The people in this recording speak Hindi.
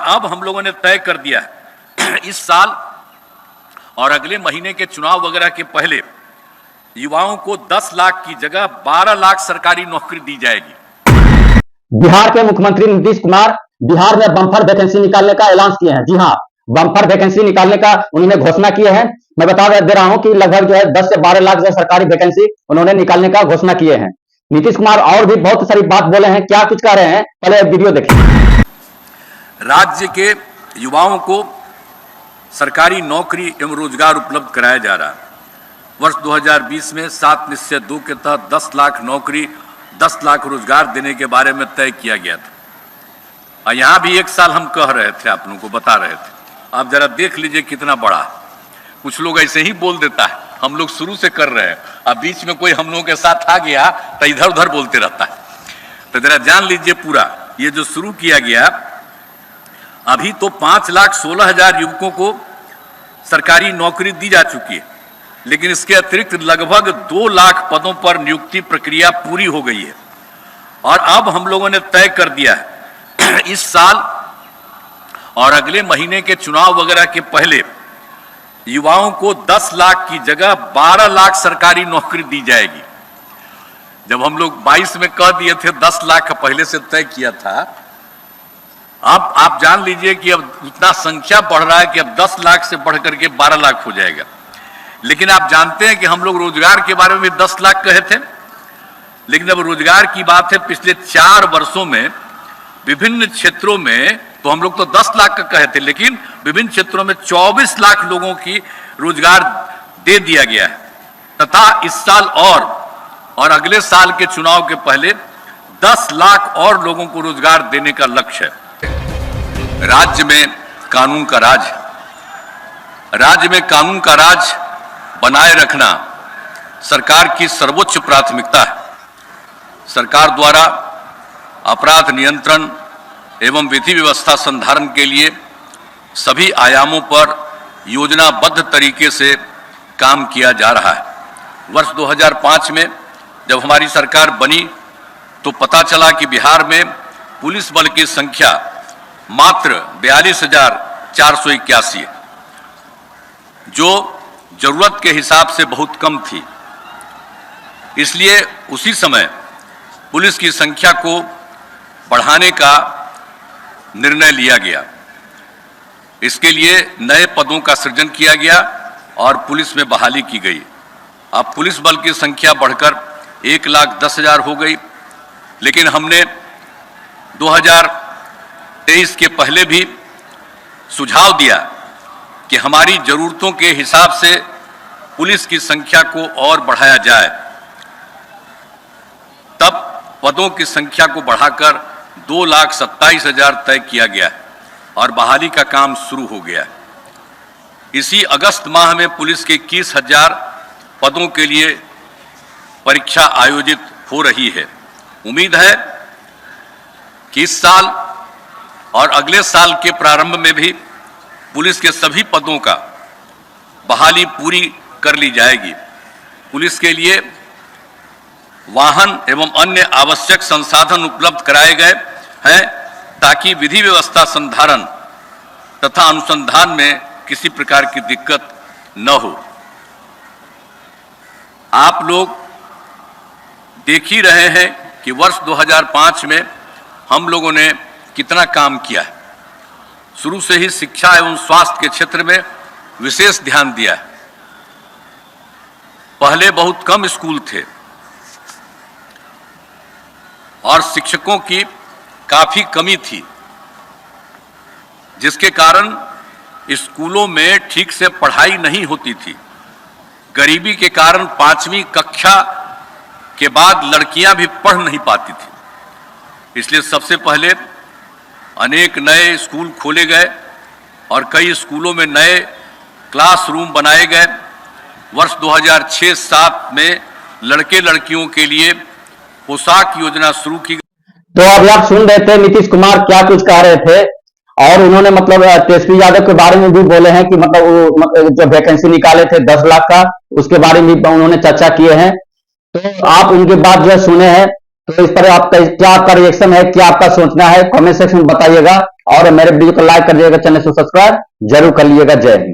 अब हम लोगों ने तय कर दिया है इस साल और अगले महीने के चुनाव वगैरह के पहले युवाओं को 10 लाख की जगह 12 लाख सरकारी नौकरी दी जाएगी। बिहार के मुख्यमंत्री नीतीश कुमार बिहार में बम्पर वैकेंसी निकालने का ऐलान किए हैं। जी हां, बम्पर वैकेंसी निकालने का उन्होंने घोषणा की है। मैं बता दे रहा हूं कि लगभग जो है 10 से 12 लाख जो सरकारी वैकेंसी उन्होंने निकालने का घोषणा किए हैं। नीतीश कुमार और भी बहुत सारी बात बोले हैं, क्या कुछ कह रहे हैं, पहले वीडियो देखिए। राज्य के युवाओं को सरकारी नौकरी एवं रोजगार उपलब्ध कराया जा रहा है। वर्ष 2020 में 7 निश्चय 2 के तहत 10 लाख नौकरी 10 लाख रोजगार देने के बारे में तय किया गया था। और यहाँ भी एक साल हम कह रहे थे, आप लोगों को बता रहे थे। आप जरा देख लीजिए कितना बड़ा है। कुछ लोग ऐसे ही बोल देता है, हम लोग शुरू से कर रहे हैं, अब बीच में कोई हम लोगों के साथ आ गया तो इधर उधर बोलते रहता है। तो जरा जान लीजिए पूरा ये जो शुरू किया गया, अभी तो 5,16,000 युवकों को सरकारी नौकरी दी जा चुकी है, लेकिन इसके अतिरिक्त लगभग 2 लाख पदों पर नियुक्ति प्रक्रिया पूरी हो गई है। और अब हम लोगों ने तय कर दिया है इस साल और अगले महीने के चुनाव वगैरह के पहले युवाओं को 10 लाख की जगह 12 लाख सरकारी नौकरी दी जाएगी। जब हम लोग 22 में कह दिए थे 10 लाख का पहले से तय किया था, अब आप जान लीजिए कि अब इतना संख्या बढ़ रहा है कि अब 10 लाख से बढ़ करके 12 लाख हो जाएगा। लेकिन आप जानते हैं कि हम लोग रोजगार के बारे में भी 10 लाख कहे थे, लेकिन अब रोजगार की बात है पिछले 4 वर्षों में विभिन्न क्षेत्रों में तो हम लोग तो 10 लाख का कहे थे, लेकिन विभिन्न क्षेत्रों में 24 लाख लोगों की रोजगार दे दिया गया है। तथा इस साल और अगले साल के चुनाव के पहले 10 लाख और लोगों को रोजगार देने का लक्ष्य है। राज्य में कानून का राज है। राज्य में कानून का राज बनाए रखना सरकार की सर्वोच्च प्राथमिकता है। सरकार द्वारा अपराध नियंत्रण एवं विधि व्यवस्था संधारण के लिए सभी आयामों पर योजनाबद्ध तरीके से काम किया जा रहा है। वर्ष 2005 में जब हमारी सरकार बनी तो पता चला कि बिहार में पुलिस बल की संख्या मात्र 42,481 है, जो जरूरत के हिसाब से बहुत कम थी। इसलिए उसी समय पुलिस की संख्या को बढ़ाने का निर्णय लिया गया। इसके लिए नए पदों का सृजन किया गया और पुलिस में बहाली की गई। अब पुलिस बल की संख्या बढ़कर 1,10,000 हो गई। लेकिन हमने 2023 के पहले भी सुझाव दिया कि हमारी जरूरतों के हिसाब से पुलिस की संख्या को और बढ़ाया जाए। तब पदों की संख्या को बढ़ाकर 2,27,000 तय किया गया और बहाली का काम शुरू हो गया। इसी अगस्त माह में पुलिस के 21,000 पदों के लिए परीक्षा आयोजित हो रही है। उम्मीद है कि इस साल और अगले साल के प्रारंभ में भी पुलिस के सभी पदों का बहाली पूरी कर ली जाएगी। पुलिस के लिए वाहन एवं अन्य आवश्यक संसाधन उपलब्ध कराए गए हैं ताकि विधि व्यवस्था संधारण तथा अनुसंधान में किसी प्रकार की दिक्कत न हो। आप लोग देख ही रहे हैं कि वर्ष 2005 में हम लोगों ने कितना काम किया है। शुरू से ही शिक्षा एवं स्वास्थ्य के क्षेत्र में विशेष ध्यान दिया है। पहले बहुत कम स्कूल थे और शिक्षकों की काफी कमी थी, जिसके कारण स्कूलों में ठीक से पढ़ाई नहीं होती थी। गरीबी के कारण 5वीं कक्षा के बाद लड़कियां भी पढ़ नहीं पाती थी। इसलिए सबसे पहले अनेक नए स्कूल खोले गए और कई स्कूलों में नए क्लासरूम बनाए गए। वर्ष 2006-07 में लड़के लड़कियों के लिए पोशाक योजना शुरू की। तो अभी आप सुन रहे थे नीतीश कुमार क्या कुछ कह रहे थे और उन्होंने मतलब तेजस्वी यादव के बारे में भी बोले हैं कि मतलब जो वैकेंसी निकाले थे 10 लाख का, उसके बारे में भी उन्होंने चर्चा किए हैं। तो आप उनकी बात जो सुने हैं तो इस पर आपका क्या आपका रिएक्शन है, क्या आपका सोचना है, कमेंट सेक्शन में बताइएगा और मेरे वीडियो को लाइक कर दिएगा, चैनल को सब्सक्राइब जरूर कर लीजिएगा। जय हिंद।